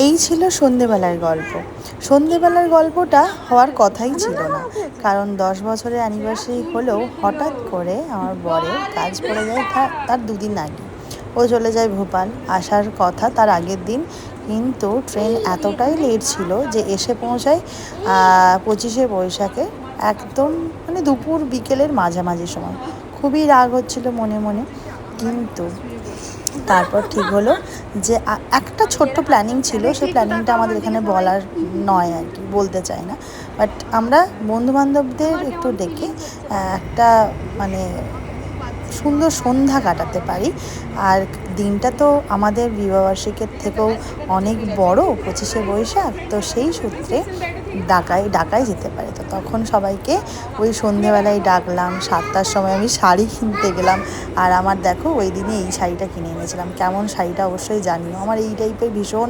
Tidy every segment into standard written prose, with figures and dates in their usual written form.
এই ছিল সন্ধেবেলার গল্প। সন্ধেবেলার গল্পটা হওয়ার কথাই ছিল না, কারণ 10 বছরের অ্যানিভার্সারি হলেও হঠাৎ করে আমার বরের কাজ পড়ে যায় তার দুদিন আগে। ও চলে যায় ভোপাল, আসার কথা তার আগের দিন, কিন্তু ট্রেন এতটাই লেট ছিল যে এসে পৌঁছায় 25শে বৈশাখে একদম মানে দুপুর বিকেলের মাঝামাঝি সময়। খুবই রাগ হচ্ছিল মনে মনে, কিন্তু তারপর ঠিক হলো যে একটা ছোট্ট প্ল্যানিং ছিল, সেই প্ল্যানিংটা আমাদের এখানে বলার নয় আর কি, বলতে চাই না, বাট আমরা বন্ধুবান্ধবদের একটু ডেকে একটা মানে সুন্দর সন্ধ্যা কাটাতে পারি। আর দিনটা তো আমাদের বিবাহবার্ষিকীর থেকেও অনেক বড়, 25শে বৈশাখ, তো সেই সূত্রে ডাকাই যেতে পারে। তো তখন সবাইকে ওই সন্ধেবেলায় ডাকলাম। 7টার সময় আমি শাড়ি কিনতে গেলাম, আর আমার দেখো ওই দিনে এই শাড়িটা কিনে এনেছিলাম। কেমন শাড়িটা অবশ্যই জানিও। আমার এই টাইপের ভীষণ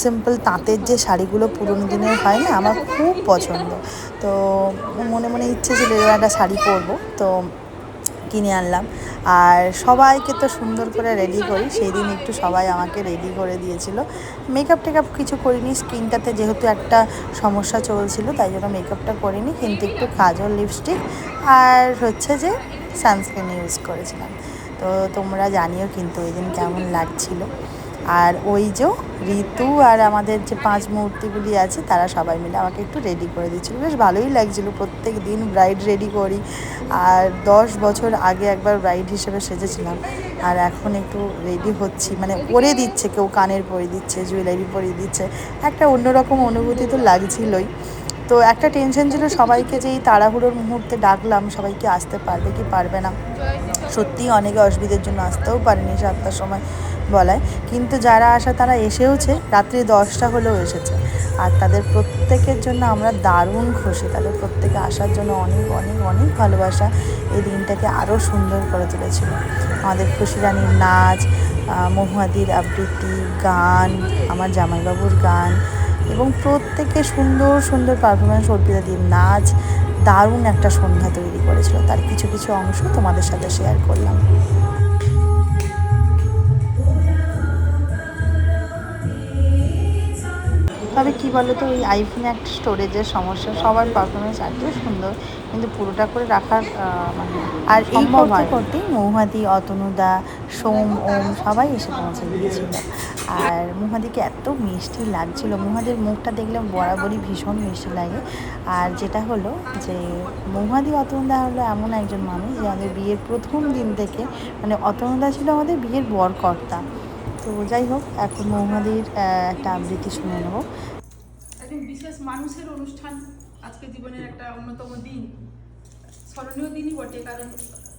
সিম্পল তাঁতের যে শাড়িগুলো পুরোনো দিনের হয় না, আমার খুব পছন্দ। তো মনে মনে ইচ্ছে ছিল এবার একটা শাড়ি পরবো, তো কিনে আনলাম। আর সবাইকে তো সুন্দর করে রেডি করি, সেই দিন একটু সবাই আমাকে রেডি করে দিয়েছিল। মেকআপ টেকআপ কিছু করিনি, স্কিনটাতে যেহেতু একটা সমস্যা চলছিল তাই জন্য মেকআপটা করিনি, কিন্তু একটু কাজল, লিপস্টিক আর হচ্ছে যে সানস্ক্রিন ইউজ করেছিলাম। তো তোমরা জানিও কিন্তু ওই দিন কেমন লাগছিল। আর ওই যে ঋতু আর আমাদের যে 5 মূর্তিগুলি আছে তারা সবাই মিলে আমাকে একটু রেডি করে দিচ্ছিলো, বেশ ভালোই লাগছিলো। প্রত্যেক দিন ব্রাইড রেডি করি, আর 10 বছর আগে একবার ব্রাইড হিসেবে সেজেছিলাম, আর এখন একটু রেডি হচ্ছি, মানে পরিয়ে দিচ্ছে, কেউ কানের পরিয়ে দিচ্ছে, জুয়েলারি পরিয়ে দিচ্ছে, একটা অন্যরকম অনুভূতি তো লাগছিলই। তো একটা টেনশন ছিল সবাইকে, যে এই তাড়াহুড়োর মুহূর্তে ডাকলাম, সবাইকে আসতে পারবে কি পারবে না। সত্যিই অনেকে অসুবিধার জন্য আসতেও পারেনি 7টার সময় বলায়, কিন্তু যারা আসা তারা এসেওছে, রাত্রি 10টা হলেও এসেছে। আর তাদের প্রত্যেকের জন্য আমরা দারুণ খুশি, তাদের প্রত্যেকে আসার জন্য অনেক অনেক অনেক ভালোবাসা এই দিনটাকে আরও সুন্দর করে তুলেছিল। আমাদের খুশি রানীর নাচ, মহুয়াদির আবৃত্তি, গান, আমার জামাইবাবুর গান, এবং প্রত্যেকে সুন্দর সুন্দর পারফরমেন্স, অর্পিতাদির নাচ, দারুণ একটা সন্ধ্যা তৈরি করেছিল। তার কিছু কিছু অংশ তোমাদের সাথে শেয়ার করলাম। তবে কী বলো তো, ওই আইফোন একটা স্টোরেজের সমস্যা, সবার পারফরমেন্স এত সুন্দর, কিন্তু পুরোটা করে রাখার মানে আর এই করতে করতেই মৌহাদি, অতনুদা, সোম, ওম সবাই এসে পৌঁছে গিয়েছিল। আর মৌহাদিকে এত মিষ্টি লাগছিল, মৌহাদির মুখটা দেখলে বরাবরই ভীষণ মিষ্টি লাগে। আর যেটা হলো যে মৌহাদি, অতনুদা হলো এমন একজন মানুষ যে আমাদের বিয়ের প্রথম দিন থেকে, মানে অতনুদা ছিল আমাদের বিয়ের বরকর্তা। তো যাই হোক, এখন মৌহাদির একটা আবৃত্তি শুনে নেব। একজন বিশেষ মানুষের অনুষ্ঠান, আজকে জীবনের একটা অন্যতম দিন, স্মরণীয় দিনই বটে। কারণ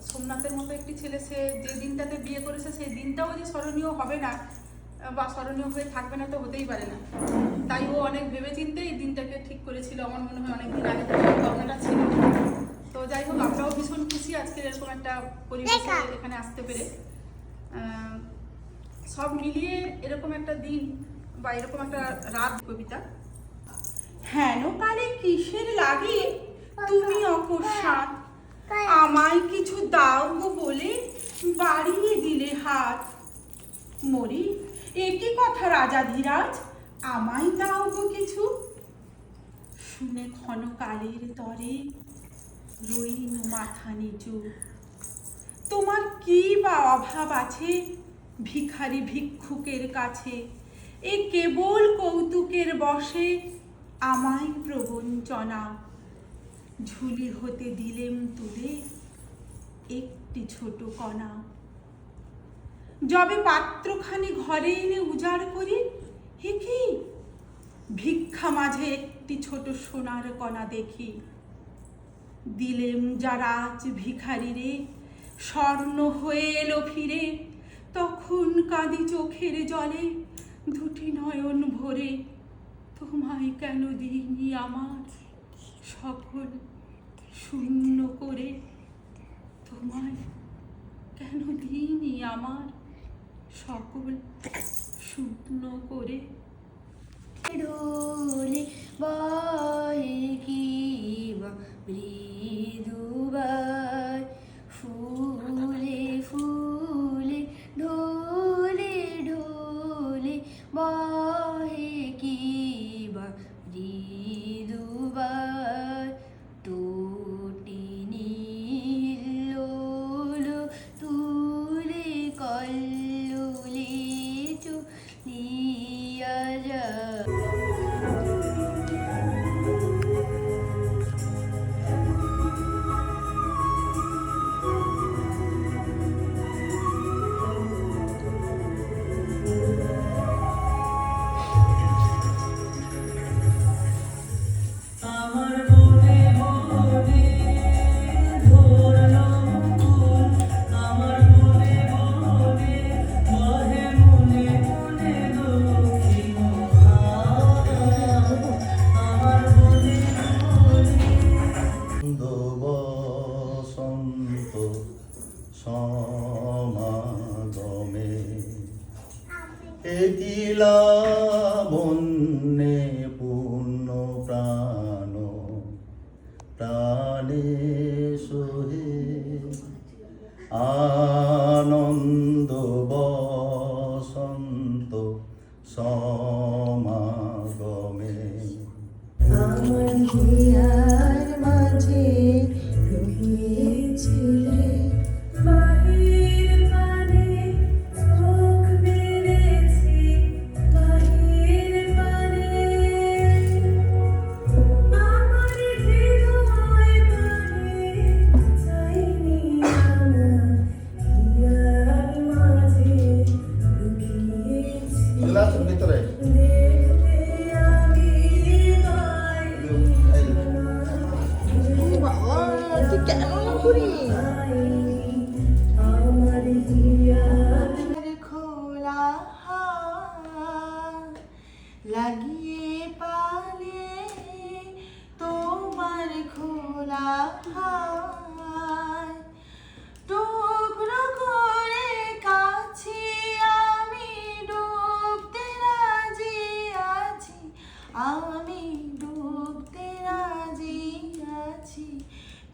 সোমনাথের মতো একটি ছেলে, সে যে দিনটাতে বিয়ে করেছে সেই দিনটাও যে স্মরণীয় হবে না বা স্মরণীয় হয়ে থাকবে না, তো হতেই পারে না। তাই ও অনেক ভেবেচিন্তে এই দিনটাকে ঠিক করেছিল। আমার মনে হয় অনেকদিন আগে থেকে ভাবনাটা ছিল। তো যাই হোক, আমরাও ভীষণ খুশি আজকের এরকম একটা পরিবেশে এখানে আসতে পেরে। সব মিলিয়ে এরকম একটা দিন বা এরকম একটা রাত। কবিতা: হেন কালে কিসের লাগি তুমি অকস্মাৎ আমায় কিছু দাও গো বলে বাড়িয়ে দিলে হাত। মরি একই কথা রাজাধিরাজ, আমায় দাও গো কিছু। শুনে ক্ষণকালের তরে রইনু মাথা নিচু। তোমার কি বা অভাব আছে ভিখারি ভিক্ষুকের কাছে, এ কেবল কৌতুকের বশে আমায় প্রবঞ্চনা। ঝুলি হতে দিলেম তুলে একটি ছোট কণা। যবে পাত্রখানি ঘরে এনে উজাড় করি, হে কি ভিক্ষা মাঝে একটি ছোট সোনার কণা দেখি। দিলেম যারা আজ ভিখারি রে, স্বর্ণ হয়ে এলো ফিরে, তখন কাঁদি চোখের জলে দুটি নয়ন ভরে। তোমায় কেন দিইনি আমার সকল শূন্য করে, তোমায় কেন দিইনি আমার সকল শূন্য করে। ঢোলে বয়ে কি মৃদুবাই, ফুলে ফুলে ঢোলে ঢোলে বয় বহে কি বা মৃদুবার তটিনী লোল তুলে কল্লোলে চলিয়া যায়। বসন্ত সমাগমে একিলা বন্যে পূর্ণ প্রাণ প্রাণে সোহে আনন্দ বসন্ত সমাগমে। আমার হিয়ার মাঝে রহিয়েছিলে বাহির পানে চোখ মেলেছি, বাহির পানে আমার হৃদয় পানে চাইনি আমার হিয়ার মাঝে লুকিয়েছি। ভিতরে দেখতে আমি পাইনি কেন করি আমার হিয়ার খোলা হাত লাগিয়ে পালে তোমার খোলা হাত টুকরো করে কাছে আমি ডুবতে রাজি আছি, আমি ডুবতে রাজি আছি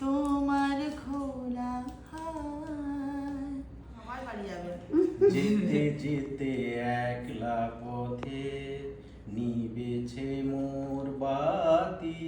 তোমার খোলা হাত। আমার বাড়ি যাবে। যেতে যেতে একলা পথে নিবেছে মোর বাতি